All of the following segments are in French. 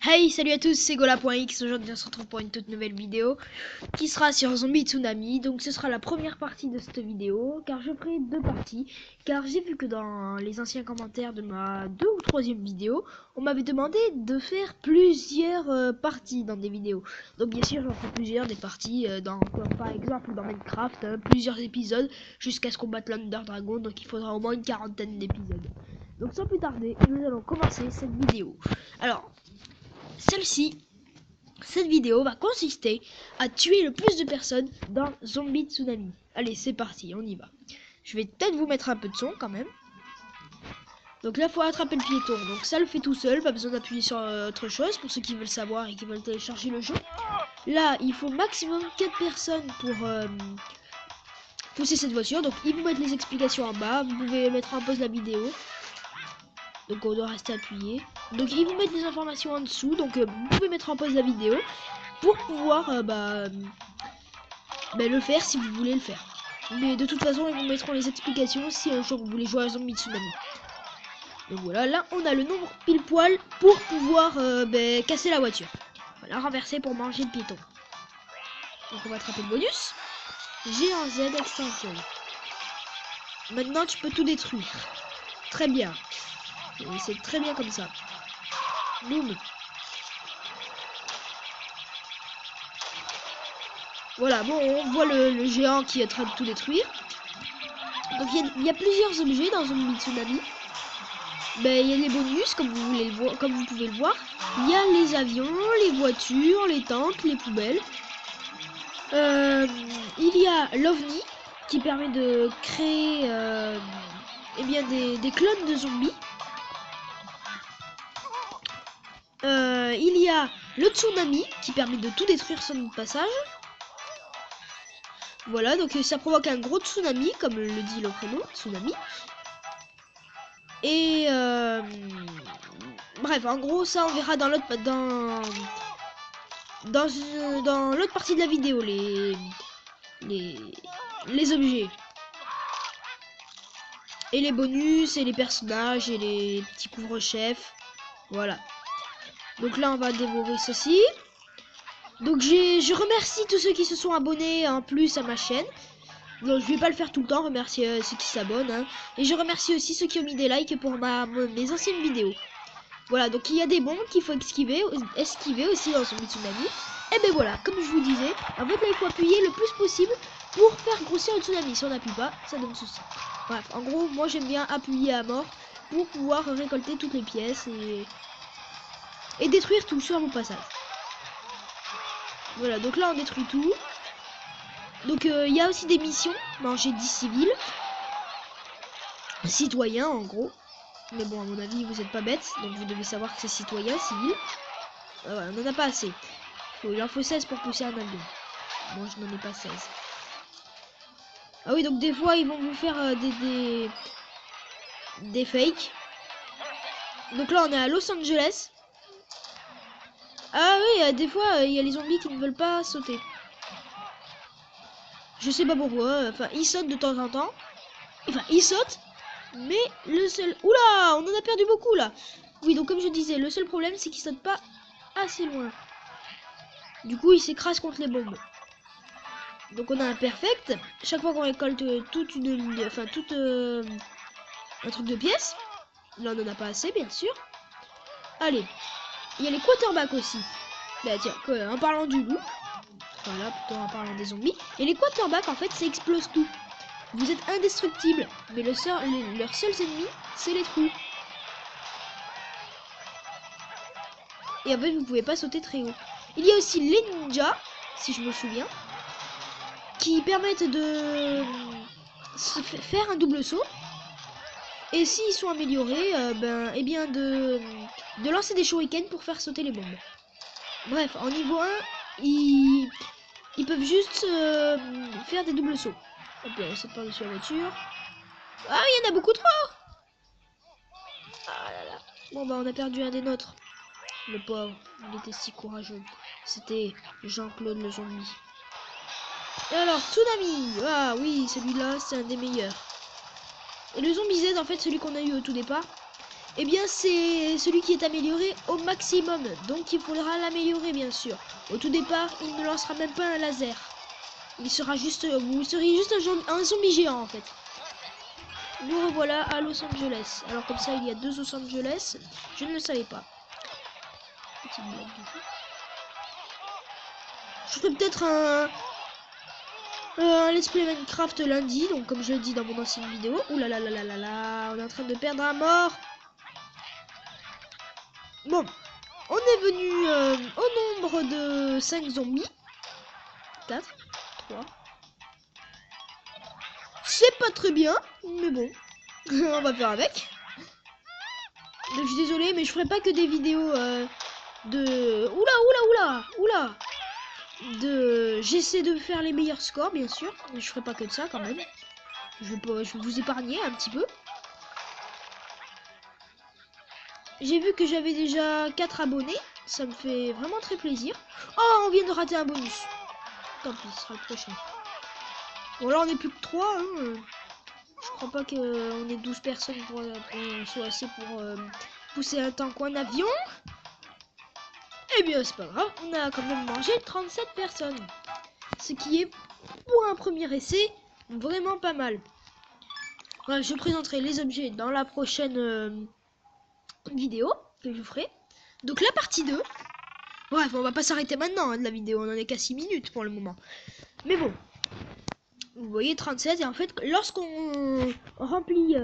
Hey, salut à tous, c'est Gola.x. Aujourd'hui on se retrouve pour une toute nouvelle vidéo qui sera sur Zombie Tsunami. Donc ce sera la première partie de cette vidéo, car je ferai deux parties. Car j'ai vu que dans les anciens commentaires de ma 2e ou 3e vidéo, on m'avait demandé de faire plusieurs parties dans des vidéos. Donc bien sûr j'en fais plusieurs, des parties comme par exemple dans Minecraft, plusieurs épisodes jusqu'à ce qu'on batte l'Under Dragon. Donc il faudra au moins une 40aine d'épisodes. Donc sans plus tarder, nous allons commencer cette vidéo. Alors, cette vidéo va consister à tuer le plus de personnes dans Zombie Tsunami. Allez, c'est parti, on y va. Je vais peut-être vous mettre un peu de son quand même. Donc là, il faut attraper le piéton. Donc ça le fait tout seul, pas besoin d'appuyer sur autre chose pour ceux qui veulent savoir et qui veulent télécharger le jeu. Là, il faut maximum 4 personnes pour pousser cette voiture. Donc ils vous mettent les explications en bas. Vous pouvez mettre en pause la vidéo. Donc on doit rester appuyé. Donc ils vous mettent les informations en dessous. Donc vous pouvez mettre en pause la vidéo pour pouvoir le faire si vous voulez le faire. Mais de toute façon ils vous mettront les explications si un jour vous voulez jouer à Zombie Tsunami. Donc voilà, là on a le nombre pile poil pour pouvoir casser la voiture. Voilà, renverser pour manger le piéton. Donc on va attraper le bonus. Géant Z extension. Maintenant tu peux tout détruire. Très bien. C'est très bien comme ça. Boum. Voilà, bon, on voit le géant qui est en train de tout détruire. Donc il y a plusieurs objets dans Zombie Tsunami. Il y a les bonus, comme vous pouvez le voir. Il y a les avions, les voitures, les tanks, les poubelles. Il y a l'OVNI, qui permet de créer des clones de zombies. Il y a le tsunami, qui permet de tout détruire sur notre passage. Voilà, donc ça provoque un gros tsunami, comme le dit le prénom, tsunami. Et bref, en gros, ça on verra dans l'autre dans l'autre partie de la vidéo, les objets. Et les bonus, et les personnages, et les petits couvre-chefs. Voilà. Donc là, on va dévorer ceci. Donc je remercie tous ceux qui se sont abonnés en plus à ma chaîne. Donc je vais pas le faire tout le temps, remercier ceux qui s'abonnent. Hein. Et je remercie aussi ceux qui ont mis des likes pour mes anciennes vidéos. Voilà, donc il y a des bombes qu'il faut esquiver aussi dans Zombie Tsunami. Et ben voilà, comme je vous disais, en fait là il faut appuyer le plus possible pour faire grossir le tsunami. Si on n'appuie pas, ça donne ceci. Bref, en gros, moi j'aime bien appuyer à mort pour pouvoir récolter toutes les pièces et détruire tout sur mon passage. Voilà, donc là on détruit tout. Donc il y a aussi des missions, manger 10 civils. Citoyens en gros. Mais bon, à mon avis, vous n'êtes pas bêtes, donc vous devez savoir que c'est citoyen, civil. Voilà, on n'en a pas assez. Il en faut 16 pour pousser un avion. Moi, je n'en ai pas 16. Ah oui, donc des fois, ils vont vous faire des fakes. Donc là, on est à Los Angeles. Ah oui, des fois, il y a les zombies qui ne veulent pas sauter. Je sais pas pourquoi. Enfin, ils sautent de temps en temps. Enfin, ils sautent. Mais le seul... Oula, on en a perdu beaucoup là. Oui, donc comme je disais, le seul problème c'est qu'ils sautent pas assez loin. Du coup, ils s'écrasent contre les bombes. Donc on a un perfect. Chaque fois qu'on récolte toute une... Enfin, un truc de pièces. Là, on en a pas assez, bien sûr. Allez. Il y a les quarterbacks aussi. Bah tiens, en parlant du loup. Voilà, plutôt en parlant des zombies. Et les quarterbacks, en fait, ça explose tout. Vous êtes indestructible, mais leurs seuls ennemis, c'est les trous. Et en fait, vous pouvez pas sauter très haut. Il y a aussi les ninjas, si je me souviens, qui permettent de faire un double saut. Et s'ils sont améliorés, de lancer des shurikens pour faire sauter les bombes. Bref, en niveau 1, ils peuvent juste faire des doubles sauts. Hop là, on saute par-dessus la voiture. Ah, il y en a beaucoup trop. Ah là là. Bon bah on a perdu un des nôtres. Le pauvre, il était si courageux. C'était Jean-Claude le zombie. Et alors, Tsunami. Ah oui, celui-là, c'est un des meilleurs. Et le zombie Z, en fait, celui qu'on a eu au tout départ, eh bien c'est celui qui est amélioré au maximum. Donc il faudra l'améliorer bien sûr. Au tout départ, il ne lancera même pas un laser. Il sera juste, vous seriez juste un zombie géant en fait. Nous revoilà à Los Angeles. Alors comme ça, il y a 2 Los Angeles. Je ne le savais pas. Petite blague du coup. Je ferai peut-être un let's play Minecraft lundi. Donc comme je l'ai dit dans mon ancienne vidéo. Ouh là là là là là là. On est en train de perdre un mort. Bon. On est venu au nombre de 5 zombies. 4, 3. C'est pas très bien, mais bon, on va faire avec. Donc, je suis désolée, mais je ferai pas que des vidéos de... Oula. J'essaie de faire les meilleurs scores, bien sûr. Mais je ferai pas que de ça, quand même. Je vais vous épargner un petit peu. J'ai vu que j'avais déjà 4 abonnés. Ça me fait vraiment très plaisir. Oh, on vient de rater un bonus. Tant pis, ce sera le prochain. Bon, là, on est plus que 3, hein. Je crois pas qu'on ait 12 personnes pour soit assez pour pousser un tank ou un avion. Eh bien, c'est pas grave, on a quand même mangé 37 personnes. Ce qui est, pour un premier essai, vraiment pas mal. Voilà, je présenterai les objets dans la prochaine vidéo que je ferai. Donc la partie 2. Bref, on va pas s'arrêter maintenant de la vidéo, on en est qu'à 6 minutes pour le moment. Mais bon. Vous voyez 37 et en fait lorsqu'on remplit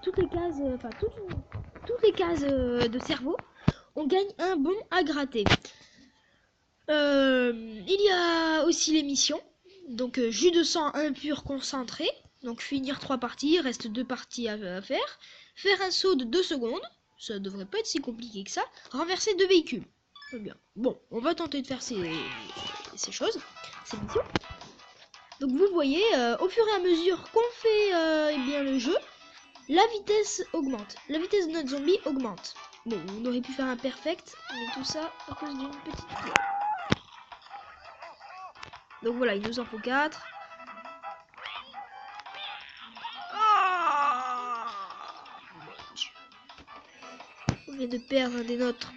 toutes les cases, enfin toutes les cases de cerveau, on gagne un bon à gratter. Il y a aussi les missions, donc jus de sang impur concentré, donc finir 3 parties, reste 2 parties à faire, faire un saut de 2 secondes, ça devrait pas être si compliqué que ça, renverser 2 véhicules. Très bien. Bon, on va tenter de faire ces choses, ces missions. Donc vous voyez, au fur et à mesure qu'on fait eh bien, le jeu, la vitesse augmente. La vitesse de notre zombie augmente. Bon, on aurait pu faire un perfect, mais tout ça à cause d'une petite fleur. Donc voilà, il nous en faut 4. On vient de perdre un des nôtres.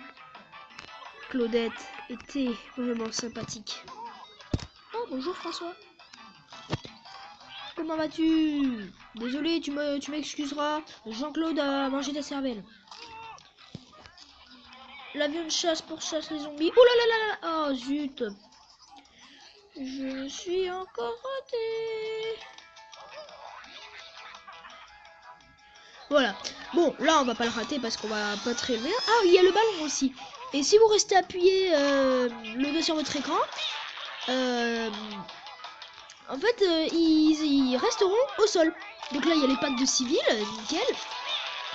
Claudette était vraiment sympathique. Oh, bonjour François. Comment vas-tu? Désolé, tu m'excuseras. Jean-Claude a mangé ta cervelle. L'avion de chasse pourchasse les zombies. Oh là là là là. Oh zut. Je suis encore raté. Voilà. Bon, là on va pas le rater parce qu'on va pas très bien. Ah, il y a le ballon aussi. Et si vous restez appuyé le doigt sur votre écran, en fait, ils resteront au sol. Donc là, il y a les pattes de civils, nickel.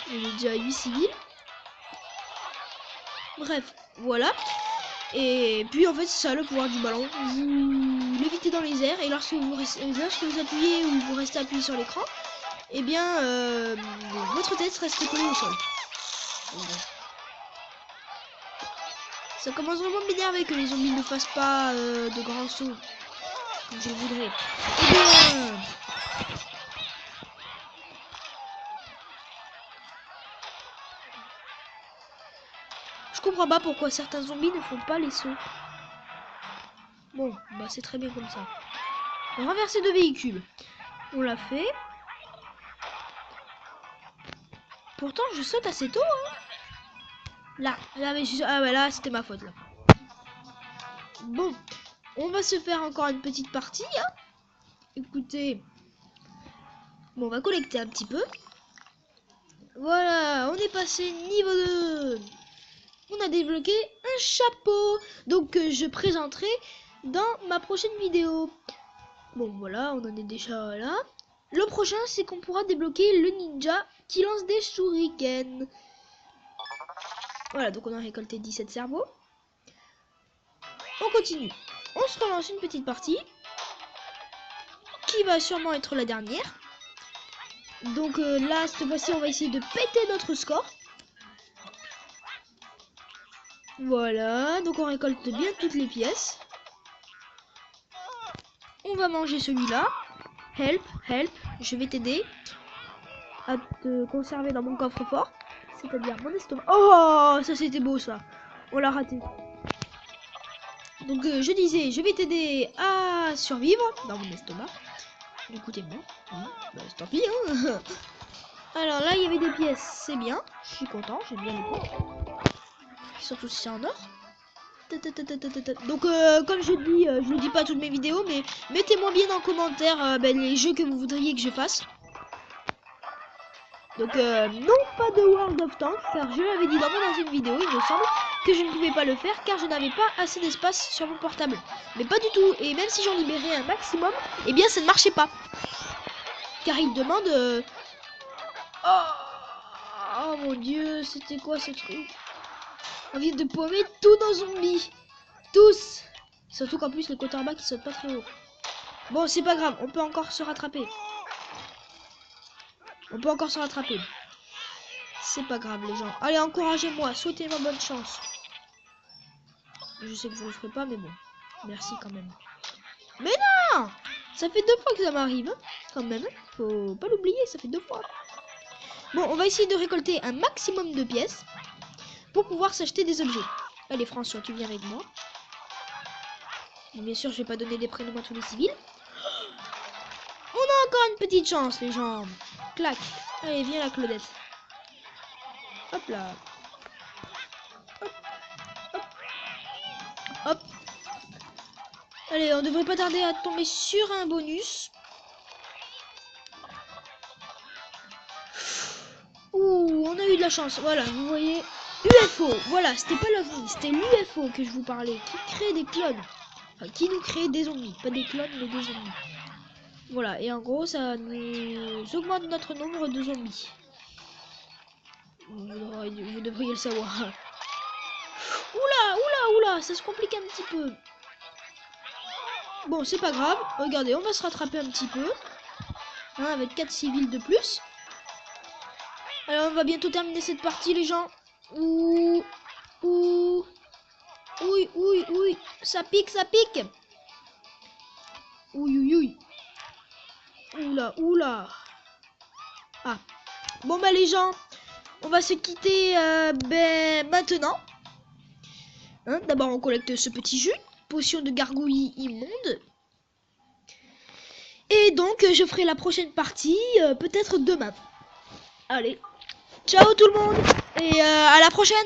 Il y a déjà 8 civils. Bref, voilà. Et puis en fait, c'est ça le pouvoir du ballon. Vous l'évitez dans les airs et lorsque vous appuyez ou vous restez appuyé sur l'écran, eh bien, votre tête reste collée au sol. Ça commence vraiment à m'énerver que les zombies ne fassent pas de grands sauts comme je le voudrais. Eh bien, je comprends pas pourquoi certains zombies ne font pas les sauts. Bon, bah c'est très bien comme ça. Renverser 2 véhicules. On l'a fait. Pourtant, je saute assez tôt, hein. Là, mais ah ouais, là, c'était ma faute, là. Bon, on va se faire encore une petite partie, hein. Écoutez. Bon, on va collecter un petit peu. Voilà, on est passé niveau 2. On a débloqué un chapeau. Donc, je présenterai dans ma prochaine vidéo. Bon, voilà, on en est déjà là. Le prochain, c'est qu'on pourra débloquer le ninja qui lance des shurikens. Voilà, donc on a récolté 17 cerveaux. On continue. On se relance une petite partie. Qui va sûrement être la dernière. Donc là, cette fois-ci, on va essayer de péter notre score. Voilà, donc on récolte bien toutes les pièces. On va manger celui-là. Help, help, je vais t'aider à te conserver dans mon coffre-fort. c'est-à-dire mon estomac. Oh, ça c'était beau ça. On l'a raté. Donc je disais, je vais t'aider à survivre dans mon estomac. Écoutez-moi. Bah, tant pis, hein. Alors là, il y avait des pièces, c'est bien. Je suis content, j'aime bien les points. Surtout si c'est en or. Donc comme je dis, je le dis pas toutes mes vidéos, mais mettez-moi bien en commentaire les jeux que vous voudriez que je fasse. Donc non, pas de World of Tanks, car je l'avais dit dans mon ancienne vidéo, il me semble que je ne pouvais pas le faire car je n'avais pas assez d'espace sur mon portable. Mais pas du tout, et même si j'en libérais un maximum, eh bien ça ne marchait pas. Car il demande... Oh mon dieu, c'était quoi ce truc? On vient de paumer tous nos zombies. Tous. Surtout qu'en plus les quarterbacks ils sautent pas très haut. Bon, c'est pas grave, on peut encore se rattraper. On peut encore se rattraper. C'est pas grave les gens. Allez, encouragez-moi, souhaitez-moi bonne chance. Je sais que vous le ferez pas, mais bon. Merci quand même. Mais non! Ça fait 2 fois que ça m'arrive, hein, quand même. Faut pas l'oublier, ça fait 2 fois. Bon, on va essayer de récolter un maximum de pièces pour pouvoir s'acheter des objets. Allez François, tu viens avec moi. Bien sûr, je vais pas donner des prénoms à tous les civils. On a encore une petite chance, les gens. Clac. Allez, viens la Claudette. Hop là. Hop. Hop. Hop. Allez, on devrait pas tarder à tomber sur un bonus. Ouh, on a eu de la chance. Voilà, vous voyez. UFO. Voilà, c'était pas l'OVNI, c'était l'UFO que je vous parlais. Qui crée des clones. Enfin, qui nous crée des zombies. Pas des clones, mais des zombies. Voilà, et en gros, ça nous augmente notre nombre de zombies. Vous devriez le savoir. Oula, oula, oula, ça se complique un petit peu. Bon, c'est pas grave. Regardez, on va se rattraper un petit peu. Hein, avec 4 civils de plus. Alors, on va bientôt terminer cette partie, les gens. Ouh, ouh. Oui, oui, oui. Ça pique, ça pique. Oui, oui, oui. Oula, oula. Ah. Bon, bah, les gens, on va se quitter maintenant. Hein, d'abord, on collecte ce petit jus. Potion de gargouille immonde. Et donc, je ferai la prochaine partie, peut-être demain. Allez. Ciao tout le monde. Et à la prochaine.